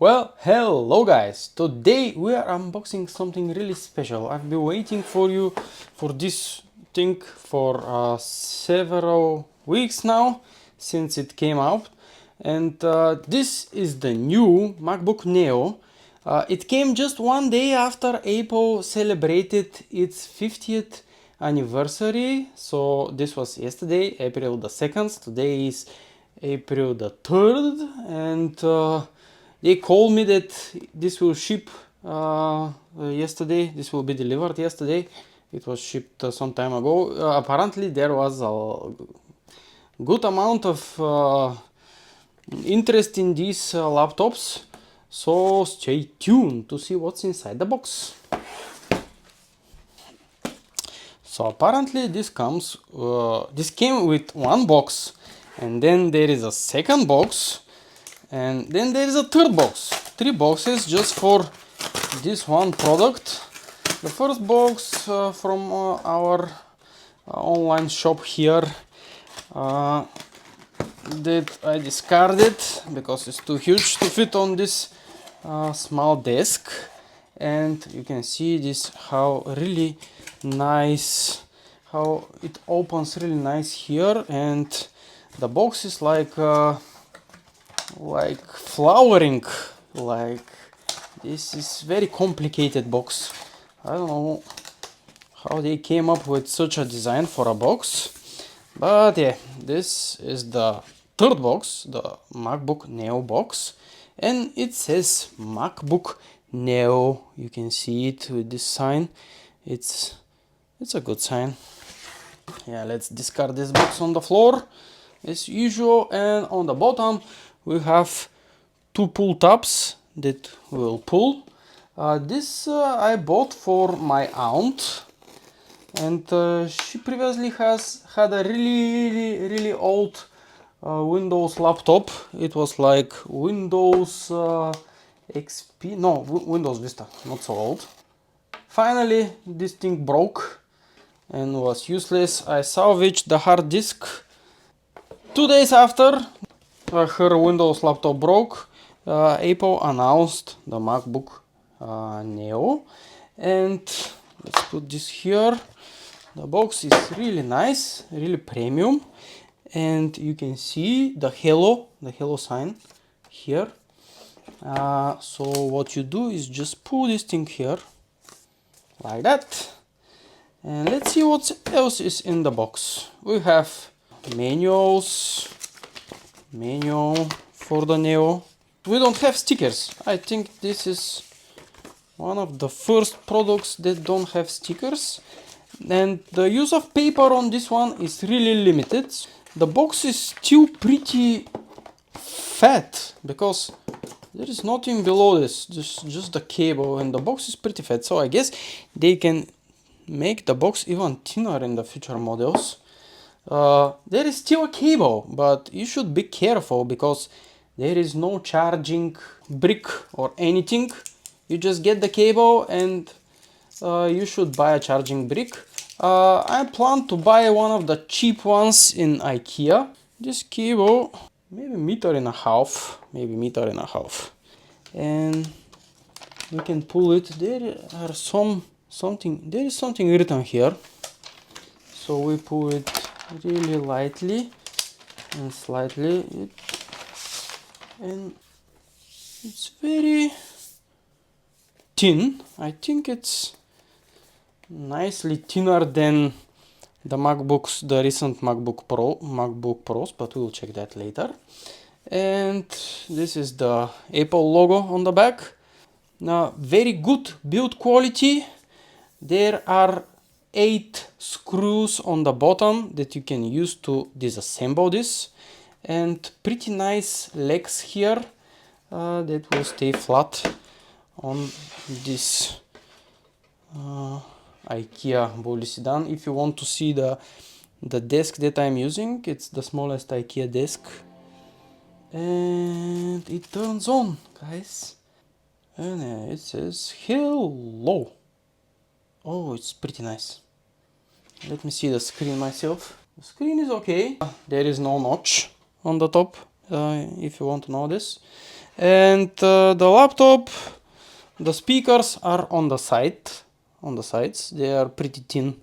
Well, hello guys! Today we are unboxing something really special. I've been waiting for you for this thing for several weeks now since it came out, and this is the new MacBook Neo. It came just one day after Apple celebrated its 50th anniversary, so this was yesterday, April the 2nd. Today is April the 3rd, and they called me that this will ship yesterday. This will be delivered yesterday. It was shipped some time ago. Apparently there was a good amount of interest in these laptops. So stay tuned to see what's inside the box. So apparently this came with one box, and then there is a second box, and then there is a third box. Three boxes just for this one product. The first box from our online shop here that I discarded because it's too huge to fit on this small desk. And you can see this how really nice, how it opens really nice here, and the box is like flowering, like this is very complicated box. I don't know how they came up with such a design for a box, but yeah, this is the third box, the MacBook Neo box, and it says MacBook Neo. You can see it with this sign. It's a good sign. Yeah, let's discard this box on the floor as usual, and on the bottom we have two pull tabs that will pull. This I bought for my aunt, and she previously has had a really old Windows laptop. It was like Windows XP, no, Windows Vista, not so old. Finally this thing broke and was useless. I salvaged the hard disk. 2 days after her Windows laptop broke, Apple announced the MacBook Neo, and let's put this here. The box is really nice, really premium, and you can see the Hello sign here. So what you do is just pull this thing here like that, and let's see what else is in the box. We have manual for the Neo. We don't have stickers. I think this is one of the first products that don't have stickers, and the use of paper on this one is really limited. The box is still pretty fat because there is nothing below this, just the cable, and the box is pretty fat, so I guess they can make the box even thinner in the future models. There is still a cable, but you should be careful because there is no charging brick or anything. You just get the cable, and you should buy a charging brick. I plan to buy one of the cheap ones in IKEA. This cable, maybe meter and a half, and you can pull it. There are there is something written here, so we pull it really lightly and slightly, and it's very thin. I think it's nicely thinner than the MacBooks, the recent MacBook Pros, but we'll check that later. And this is the Apple logo on the back. Now, very good build quality. There are 8 screws on the bottom that you can use to disassemble this, and pretty nice legs here that will stay flat on this IKEA bully sedan. If you want to see the desk that I'm using, it's the smallest IKEA desk, and it turns on, guys, and it says hello. Oh, it's pretty nice. Let me see the screen myself. The screen is okay. There is no notch on the top, if you want to know this. And the laptop, the speakers are on the sides. They are pretty thin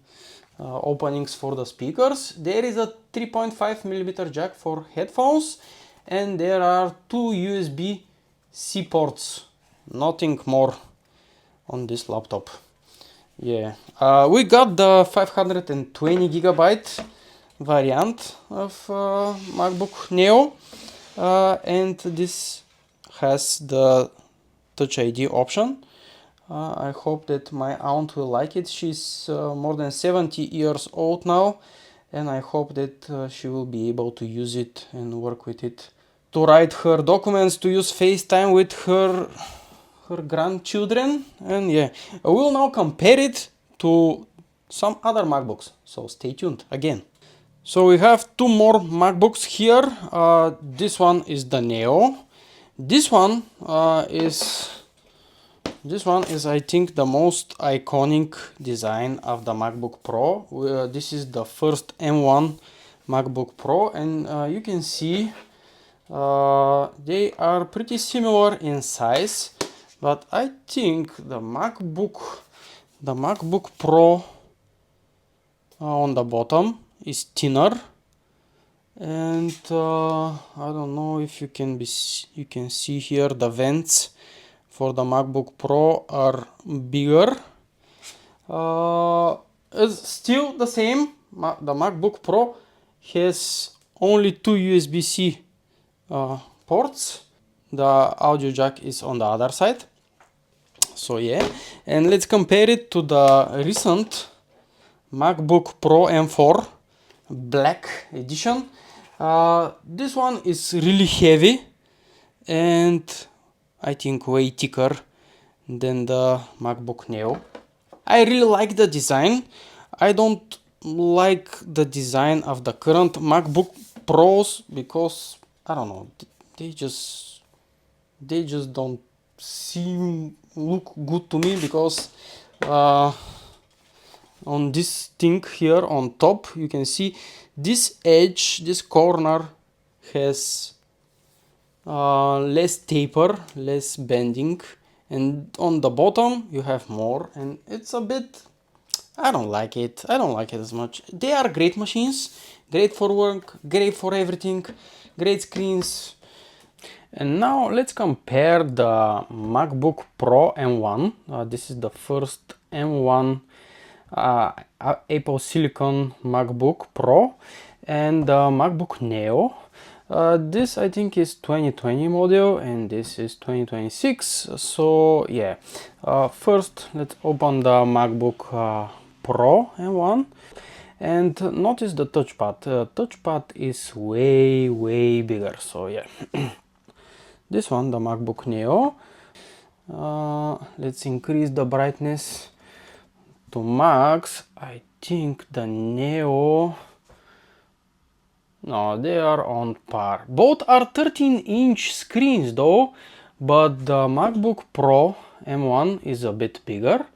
openings for the speakers. There is a 3.5mm jack for headphones, and there are two USB-C ports. Nothing more on this laptop. Yeah, we got the 520GB variant of MacBook Neo, and this has the Touch ID option. I hope that my aunt will like it. She's more than 70 years old now, and I hope that she will be able to use it and work with it to write her documents, to use FaceTime with her grandchildren. And yeah, I will now compare it to some other MacBooks, so stay tuned again. So we have two more MacBooks here. This one is the Neo. This one is I think the most iconic design of the MacBook Pro. This is the first M1 MacBook Pro, and you can see they are pretty similar in size, but I think the MacBook Pro on the bottom is thinner, and I don't know if you can see here the vents for the MacBook Pro are bigger. It's still the same. The MacBook Pro has only two USB-C ports. The audio jack is on the other side. So yeah, and let's compare it to the recent MacBook Pro M4 Black Edition. This one is really heavy and I think way thicker than the MacBook Neo. I really like the design. I don't like the design of the current MacBook Pros because I don't know, they just don't look good to me, because on this thing here on top you can see this edge, this corner has less taper, less bending, and on the bottom you have more, and it's a bit, I don't like it as much. They are great machines, great for work, great for everything, great screens. And now let's compare the MacBook Pro M1. This is the first M1 Apple Silicon MacBook Pro, and the MacBook Neo. This I think is 2020 model and this is 2026. So yeah, first let's open the MacBook Pro M1 and notice the touchpad. Touchpad is way bigger. So yeah. This one, the MacBook Neo. Let's increase the brightness to max. I think the Neo, no, they are on par. Both are 13-inch screens though, but the MacBook Pro M1 is a bit bigger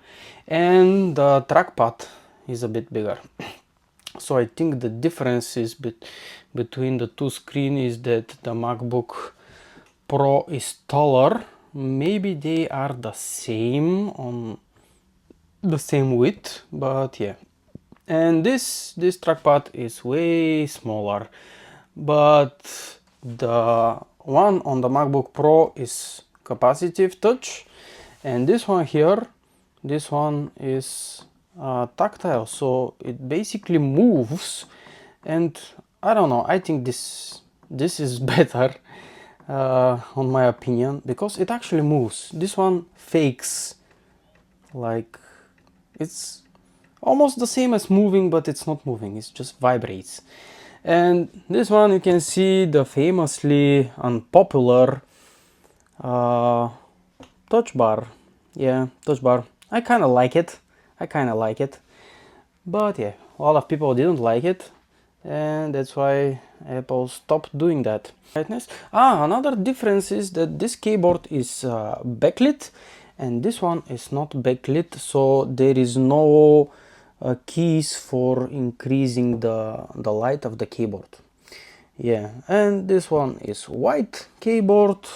and the trackpad is a bit bigger. So I think the difference is between the two screens is that the MacBook Pro is taller. Maybe they are the same on the same width, but yeah. And this trackpad is way smaller, but the one on the MacBook Pro is capacitive touch, and this one here, this one is tactile, so it basically moves. And I don't know, I think this is better on my opinion, because it actually moves. This one fakes, like it's almost the same as moving, but it's not moving, it just vibrates. And this one you can see the famously unpopular touch bar. Yeah, touch bar. I kind of like it. But yeah, a lot of people didn't like it, and that's why Apple stopped doing that. Another difference is that this keyboard is backlit and this one is not backlit, so there is no keys for increasing the light of the keyboard. Yeah, and this one is white keyboard,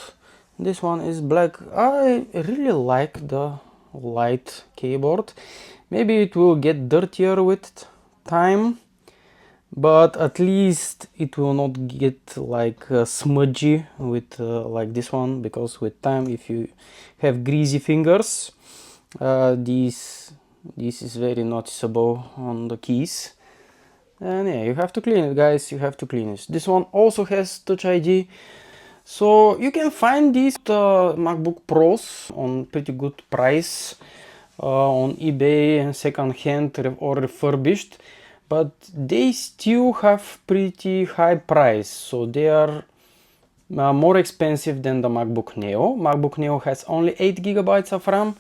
This one is black. I really like the light keyboard. Maybe it will get dirtier with time, but at least it will not get like smudgy with like this one, because with time, if you have greasy fingers, this is very noticeable on the keys. And yeah, you have to clean it, guys. You have to clean it. This one also has Touch ID. So you can find these MacBook Pros on pretty good price on eBay and second-hand or refurbished, but they still have pretty high price. So they are more expensive than the MacBook Neo. MacBook Neo has only 8 gigabytes of RAM,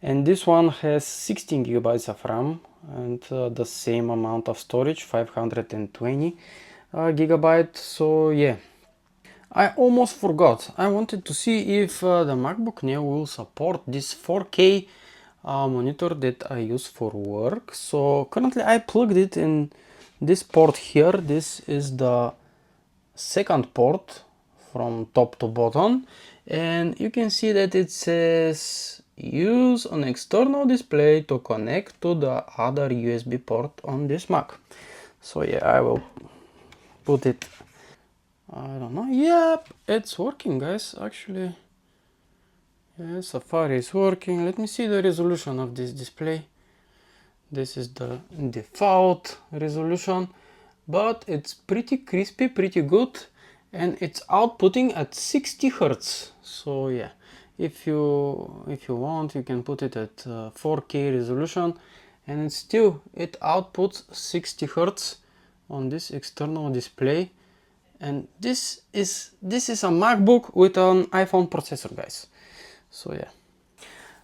and this one has 16 gigabytes of RAM and the same amount of storage, 520 gigabyte. So yeah, I almost forgot. I wanted to see if the MacBook Neo will support this 4K monitor that I use for work. So currently I plugged it in this port here. This is the second port from top to bottom, and you can see that it says use an external display to connect to the other USB port on this Mac. So yeah, I will put it, I don't know. Yep, it's working, guys. Actually, yeah, Safari is working. Let me see the resolution of this display. This is the default resolution, but it's pretty crispy, pretty good, and it's outputting at 60 Hertz. So yeah, if you want, you can put it at 4K resolution, and it outputs 60 Hertz on this external display. And this is a MacBook with an iPhone processor, guys. So yeah.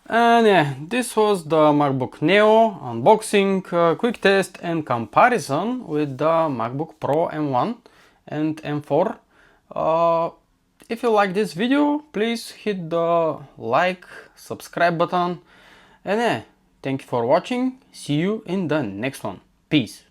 And yeah, this was the MacBook Neo unboxing, quick test and comparison with the MacBook Pro M1 and M4. If you like this video, please hit the like, subscribe button, and yeah, thank you for watching. See you in the next one. Peace.